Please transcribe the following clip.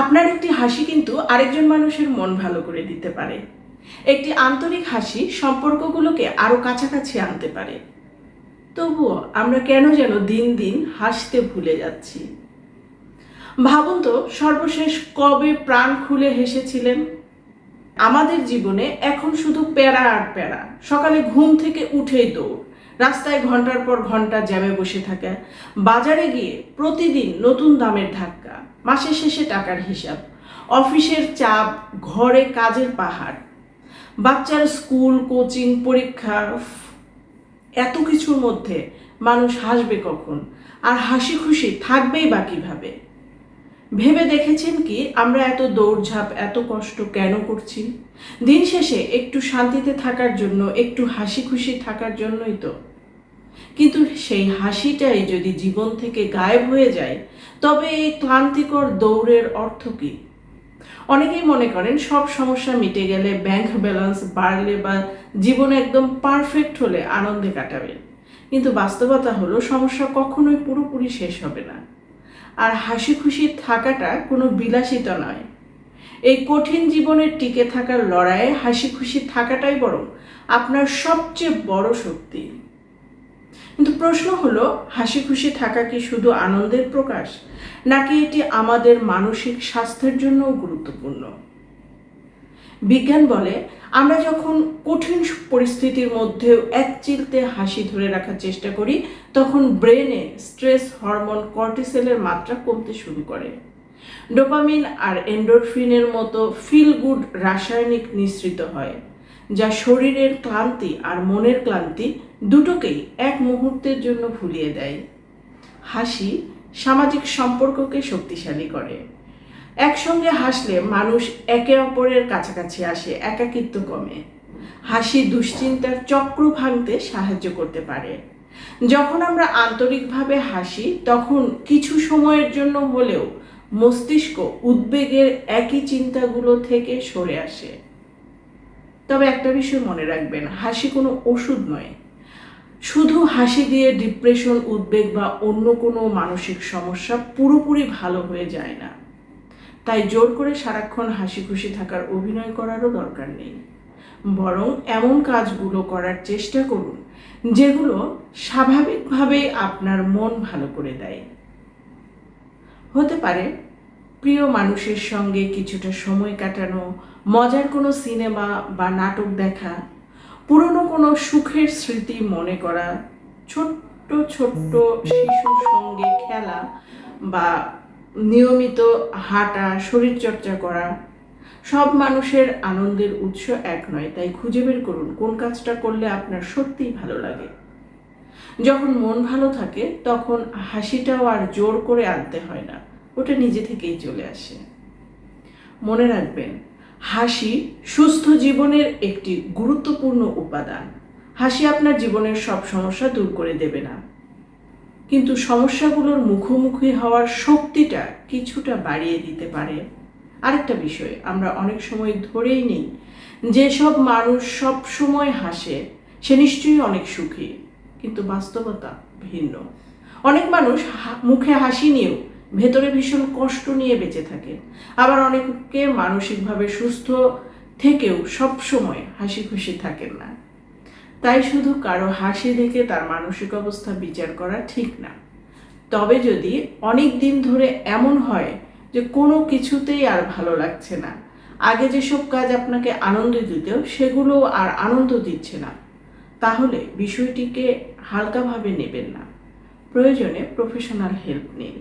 আপনার একটি হাসি কিন্তু আরেকজন মানুষের মন ভালো করে দিতে পারে। একটি আন্তরিক হাসি সম্পর্কগুলোকে আরো কাছাকাছি আনতে পারে। তবুও আমরা কেন যেন দিন দিন হাসতে ভুলে যাচ্ছি। ভাবুন তো, সর্বশেষ কবে প্রাণ খুলে হেসেছিলেন? আমাদের জীবনে এখন শুধু প্যারা আর প্যারা। সকালে ঘুম থেকে উঠেই দৌড়, রাস্তায় ঘন্টার পর ঘন্টা জ্যামে বসে থাকা, বাজারে গিয়ে প্রতিদিন নতুন দামের ধাক্কা, মাসের শেষে টাকার হিসাব, অফিসের চাপ, ঘরে কাজের পাহাড়, বাচ্চার স্কুল, কোচিং, পরীক্ষা। এত কিছুর মধ্যে মানুষ হাসবে কখন? আর হাসি খুশি থাকবেই বা কিভাবে? ভেবে দেখেছেন কি আমরা এত দৌড়ঝাঁপ, এত কষ্ট কেন করছি? দিন শেষে একটু শান্তিতে থাকার জন্য, একটু হাসি খুশি থাকার জন্যই তো। কিন্তু সেই হাসিটাই যদি জীবন থেকে গায়েব হয়ে যায়, তবে এই ক্লান্তিকর দৌড়ের অর্থ কী? অনেকেই মনে করেন সব সমস্যা মিটে গেলে, ব্যাংক ব্যালেন্স বাড়লে বা জীবন একদম পারফেক্ট হলে আনন্দে কাটাবে। কিন্তু বাস্তবতা হলো সমস্যা কখনোই পুরোপুরি শেষ হবে না। আর হাসি খুশি থাকাটা কোনো বিলাসিতা নয়। এই কঠিন জীবনের টিকে থাকার লড়াইয়ে হাসি খুশি থাকাটাই বরং আপনার সবচেয়ে বড় শক্তি। কিন্তু প্রশ্ন হলো, হাসি খুশি থাকা কি শুধু আনন্দের প্রকাশ, নাকি এটি আমাদের মানসিক স্বাস্থ্যের জন্যও গুরুত্বপূর্ণ? বিজ্ঞান বলে আমরা যখন কঠিন পরিস্থিতির মধ্যেও একচিলতে হাসি ধরে রাখার চেষ্টা করি, তখন ব্রেনে স্ট্রেস হরমোন কর্টিসলের মাত্রা কমতে শুরু করে। ডোপামিন আর এন্ডোরফিনের মতো ফিল গুড রাসায়নিক নিঃসৃত হয়, যা শরীরের ক্লান্তি আর মনের ক্লান্তি দুটোকেই এক মুহূর্তের জন্য ভুলিয়ে দেয়। হাসি সামাজিক সম্পর্ককে শক্তিশালী করে। একসঙ্গে হাসলে মানুষ একে অপরের কাছাকাছি আসে, একাকিত্ব কমে। হাসি দুশ্চিন্তার চক্র ভাঙতে সাহায্য করতে পারে। যখন আমরা আন্তরিকভাবে হাসি, তখন কিছু সময়ের জন্য হলেও মস্তিষ্ক উদ্বেগের একই চিন্তাগুলো থেকে সরে আসে। তবে একটা বিষয় মনে রাখবেন, হাসি কোনো ওষুধ নয়। শুধু হাসি দিয়ে ডিপ্রেশন, উদ্বেগ বা অন্য কোনো মানসিক সমস্যা পুরোপুরি ভালো হয়ে যায় না। তাই জোর করে সারাক্ষণ হাসি খুশি থাকার অভিনয় করারও দরকার নেই। বরং এমন কাজগুলো করার চেষ্টা করুন যেগুলো স্বাভাবিকভাবেই আপনার মন ভালো করে দেয়। হতে পারে প্রিয় মানুষের সঙ্গে কিছুটা সময় কাটানো, মজার কোনো সিনেমা বা নাটক দেখা, পুরনো কোনো সুখের স্মৃতি মনে করা, ছোট্ট ছোট্ট শিশুর সঙ্গে খেলা বা নিয়মিত হাঁটা, শরীরচর্চা করা। সব মানুষের আনন্দের উৎস এক নয়, তাই খুঁজে বের করুন কোন কাজটা করলে আপনার সত্যিই ভালো লাগে। যখন মন ভালো থাকে, তখন হাসিটাও আর জোর করে আনতে হয় না, ওটা নিজে থেকেই চলে আসে। মনে রাখবেন, হাসি সুস্থ জীবনের একটি গুরুত্বপূর্ণ উপাদান। হাসি আপনার জীবনের সব সমস্যা দূর করে দেবে না, কিন্তু সমস্যাগুলোর মুখোমুখি হওয়ার শক্তিটা কিছুটা বাড়িয়ে দিতে পারে। আরেকটা বিষয় আমরা অনেক সময় ধরেই নিই, যেসব মানুষ সব সময় হাসে সে নিশ্চয়ই অনেক সুখী, কিন্তু বাস্তবতা ভিন্ন। অনেক মানুষ মুখে হাসি নিয়েও ভেতরে ভীষণ কষ্ট নিয়ে বেঁচে থাকে। আবার অনেকে মানসিকভাবে সুস্থ থেকেও সব সময় হাসি খুশি থাকেন না। তাই শুধু কারো হাসি দেখে তার মানসিক অবস্থা বিচার করা ঠিক না। তবে যদি অনেক দিন ধরে এমন হয় যে কোনো কিছুতেই আর ভালো লাগছে না, আগে যেসব কাজ আপনাকে আনন্দ দিত সেগুলো আর আনন্দ দিচ্ছে না, তাহলে বিষয়টিকে হালকাভাবে নেবেন না। প্রয়োজনে প্রফেশনাল হেল্প নিন।